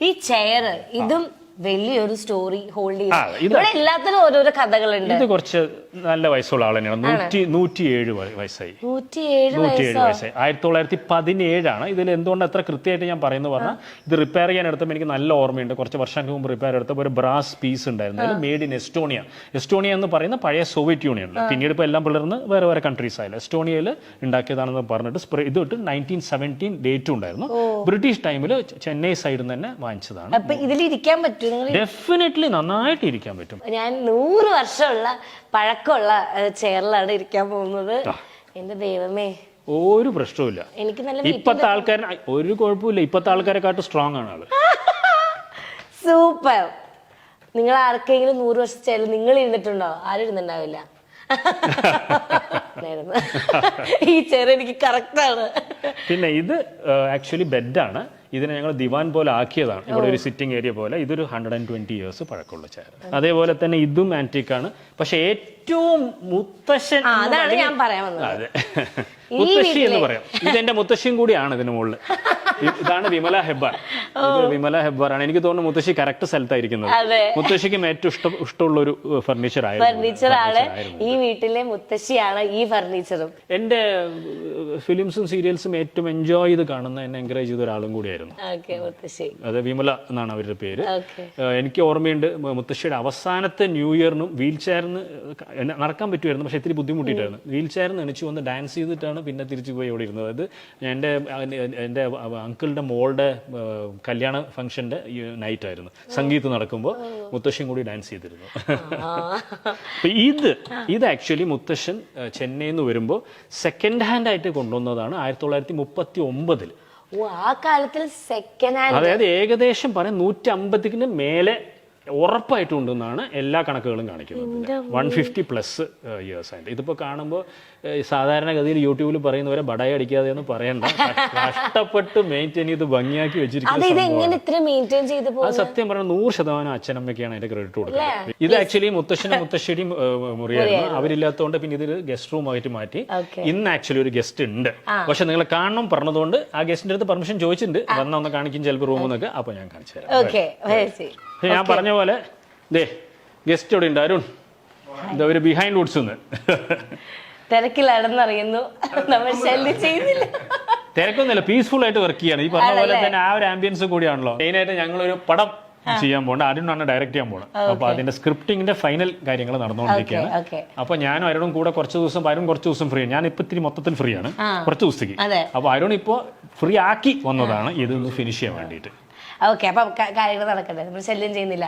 ഈ ചെയർ ഇതും വലിയൊരു സ്റ്റോറി ഹോൾഡ് ചെയ്യുന്നു. ഇവിടെ എല്ലാത്തിനും ഓരോരോ കഥകളുണ്ട്. ഇത് കുറച്ച് നല്ല വയസ്സുള്ള ആൾ തന്നെയാണ്. 107 വയസ്സായി. 107 വയസ്സായി. 1917 ഇതിൽ എന്തുകൊണ്ട് അത്ര കൃത്യമായിട്ട് ഞാൻ പറയുന്നു പറഞ്ഞാൽ, ഇത് റിപ്പയർ ചെയ്യാൻ എടുത്തപ്പോൾ എനിക്ക് നല്ല ഓർമ്മയുണ്ട്. കുറച്ച് വർഷങ്ങൾക്ക് മുമ്പ് റിപ്പയർ എടുത്തപ്പോൾ ഒരു ബ്രാസ് പീസ് ഉണ്ടായിരുന്നു. അതിൽ മെയ്ഡ് ഇൻ എസ്റ്റോണിയ. എസ്റ്റോണിയ എന്ന് പറയുന്ന പഴയ സോവിയറ്റ് യൂണിയനിൽ, പിന്നീട് ഇപ്പോൾ എല്ലാം പിളർന്ന് വേറെ വേറെ കൺട്രീസ് ആയില്ല. എസ്റ്റോണിയയിൽ ഉണ്ടാക്കിയതാണെന്ന് പറഞ്ഞിട്ട് ഇതിട്ട് 1917 ഡേറ്റും ഉണ്ടായിരുന്നു. ബ്രിട്ടീഷ് ടൈമിൽ ചെന്നൈ സൈഡിൽ നിന്ന് തന്നെ വാങ്ങിച്ചതാണ്. അപ്പൊ ഇതിലിരിക്കാൻ പറ്റും? ഡെഫിനറ്റ്ലി നന്നായിട്ട് ഇരിക്കാൻ പറ്റും. ഞാൻ 100 വർഷമുള്ള പഴക്കമുള്ള ചെയറിലാണ് ഇരിക്കാൻ പോകുന്നത്. എന്റെ ദൈവമേ, ഒരു പ്രശ്നവുമില്ല. എനിക്ക് നല്ല ഇപ്പത്തെ ആൾക്കാരെ ഒരു കുഴപ്പമില്ല. ഇപ്പത്തെ ആൾക്കാരെക്കാട്ടും സ്ട്രോങ് ആണ് ആള്. സൂപ്പർ. നിങ്ങൾ ആർക്കെങ്കിലും 100 വർഷം ചെയറിൽ നിങ്ങൾ ഇരുന്നിട്ടുണ്ടോ? ആരും ഇരുന്നുണ്ടാവില്ല. ഈ ചെയർ എനിക്ക് കറക്റ്റ് ആണ്. പിന്നെ ഇത് ആക്ച്വലി ബെഡാണ്. ഇതിനെ ഞങ്ങൾ ദിവാൻ പോലെ ആക്കിയതാണ്. ഇവിടെ ഒരു സിറ്റിംഗ് ഏരിയ പോലെ. ഇതൊരു 120 ഇയേഴ്സ് പഴക്കമുള്ള ചെയർ. അതേപോലെ തന്നെ ഇതും ആന്റിക്കാണ്. പക്ഷെ ഏറ്റവും മുത്തശ്ശൻ, അതാണ് ഞാൻ പറയാൻ വന്നത്. അതെ, മുത്തശ്ശി എന്ന് പറയാം. ഇതെന്റെ മുത്തശ്ശിയും കൂടിയാണ് ഇതിന് മുകളിൽ. ഇതാണ് വിമല ഹെബ്ബാർ. ഇത് വിമല ഹെബ്ബാർ ആണ്. എനിക്ക് തോന്നുന്നു മുത്തശ്ശി കറക്റ്റ് സ്ഥലത്തായിരിക്കുന്നത്. മുത്തശ്ശിക്കും ഏറ്റവും ഇഷ്ടമുള്ള ഒരു ഫർണിച്ചർ ആണ് ഈ വീട്ടിലെ മുത്തശ്ശിയാണ് ഈ ഫർണിച്ചറും. എന്റെ ഫിലിംസും സീരിയൽസും ഏറ്റവും എൻജോയ് ചെയ്ത് കാണുന്ന, എന്നെ എൻകറേജ് ചെയ്ത ഒരാളും കൂടിയായിരുന്നു. അത് വിമല എന്നാണ് അവരുടെ പേര്. എനിക്ക് ഓർമ്മയുണ്ട്, മുത്തശ്ശിയുടെ അവസാനത്തെ ന്യൂ ഇയറിനും വീൽ ചെയറിന് നടക്കാൻ പറ്റുമായിരുന്നു. പക്ഷെ ഇത്തിരി ബുദ്ധിമുട്ടിയിട്ടായിരുന്നു. വീൽ ചെയറിന് എണിച്ചു വന്ന് ഡാൻസ് ചെയ്തിട്ടാണ് പിന്നെ തിരിച്ചു പോയി ഓടി ഇരുന്നത്. അത് എൻ്റെ അങ്കിളുടെ മോളുടെ കല്യാണ ഫംഗ്ഷന്റെ നൈറ്റ് ആയിരുന്നു. സംഗീത് നടക്കുമ്പോൾ മുത്തശ്ശിയും കൂടി ഡാൻസ് ചെയ്തിരുന്നു. ഇത് ആക്ച്വലി മുത്തശ്ശൻ ചെന്നൈയിൽ നിന്ന് വരുമ്പോൾ സെക്കൻഡ് ഹാൻഡ് ആയിട്ട് കൊണ്ടുവന്നതാണ് 1939. ആ കാലത്തിൽ സെക്കൻഡ് ഹാൻഡ്, അതായത് ഏകദേശം പറയാം 150 മേലെ ഉറപ്പായിട്ടും ഉണ്ടെന്നാണ് എല്ലാ കണക്കുകളും കാണിക്കുന്നത്. 150+ ഇയേഴ്സ് ആയിട്ട്. ഇതിപ്പോൾ കാണുമ്പോൾ സാധാരണഗതിയിൽ യൂട്യൂബിൽ പറയുന്നവരെ ബടായി അടിക്കാതെ എന്ന് പറയണ്ട. കഷ്ടപ്പെട്ട് മെയിൻറ്റെയിൻ ചെയ്ത് ഭംഗിയാക്കി വെച്ചിരിക്കുന്നത്. അത് സത്യം പറഞ്ഞാൽ 100% അച്ഛനമ്മയ്ക്കാണ് അതിന്റെ ക്രെഡിറ്റ് കൊടുക്കുന്നത്. ഇത് ആക്ച്വലി മുത്തശ്ശനും മുത്തശ്ശിയുടെയും മുറിയായിരുന്നു. അവരില്ലാത്തതുകൊണ്ട് പിന്നെ ഇതിൽ ഗസ്റ്റ് റൂം ആയിട്ട് മാറ്റി. ഇന്ന് ആക്ച്വലി ഒരു ഗസ്റ്റ് ഉണ്ട്. പക്ഷെ നിങ്ങൾ കാണണം പറഞ്ഞതുകൊണ്ട് ആ ഗസ്റ്റിന്റെ അടുത്ത് പെർമിഷൻ ചോദിച്ചിട്ടുണ്ട്. വന്നൊന്ന് കാണിക്കും ചിലപ്പോൾ റൂമെന്നൊക്കെ. അപ്പൊ ഞാൻ കാണിച്ചു തരാം. ഞാൻ പറഞ്ഞ പോലെ ഗസ്റ്റ് ഇവിടെ ഉണ്ട്. അരുൺ, എന്താ ഒരു ബിഹൈൻഡ് വുഡ്സ് തിരക്കിലാണെന്നറിയുന്നു. നമ്മൾ ശല്യം ചെയ്യുന്നില്ല. തിരക്കൊന്നുമില്ല, പീസ്ഫുൾ ആയിട്ട് വർക്ക് ചെയ്യാണ്. ഈ പറഞ്ഞ പോലെ തന്നെ ആ ഒരു ആംബിയൻസ് കൂടിയാണല്ലോ. മെയിനായിട്ട് ഞങ്ങളൊരു പടം ചെയ്യാൻ പോകണം. അരുണാണ് ഡയറക്റ്റ് ചെയ്യാൻ പോകണം. അപ്പൊ അതിന്റെ സ്ക്രിപ്റ്റിംഗിന്റെ ഫൈനൽ കാര്യങ്ങൾ നടന്നുകൊണ്ടിരിക്കുകയാണ്. അപ്പൊ ഞാനും അരുണും കൂടെ കുറച്ച് ദിവസം ഫ്രീ ആണ്. ഞാൻ ഇപ്പൊ ഇത്തിരി മൊത്തത്തിൽ ഫ്രീ ആണ് കുറച്ച് ദിവസത്തേക്ക്. അപ്പൊ അരുൺ ഇപ്പൊ ഫ്രീ ആക്കി വന്നതാണ് ഇത് ഫിനിഷ് ചെയ്യാൻ വേണ്ടിയിട്ട്. ഓക്കെ, അപ്പൊ കാര്യങ്ങൾ നടക്കട്ടെ. നമ്മൾ ശല്യം ചെയ്യുന്നില്ല.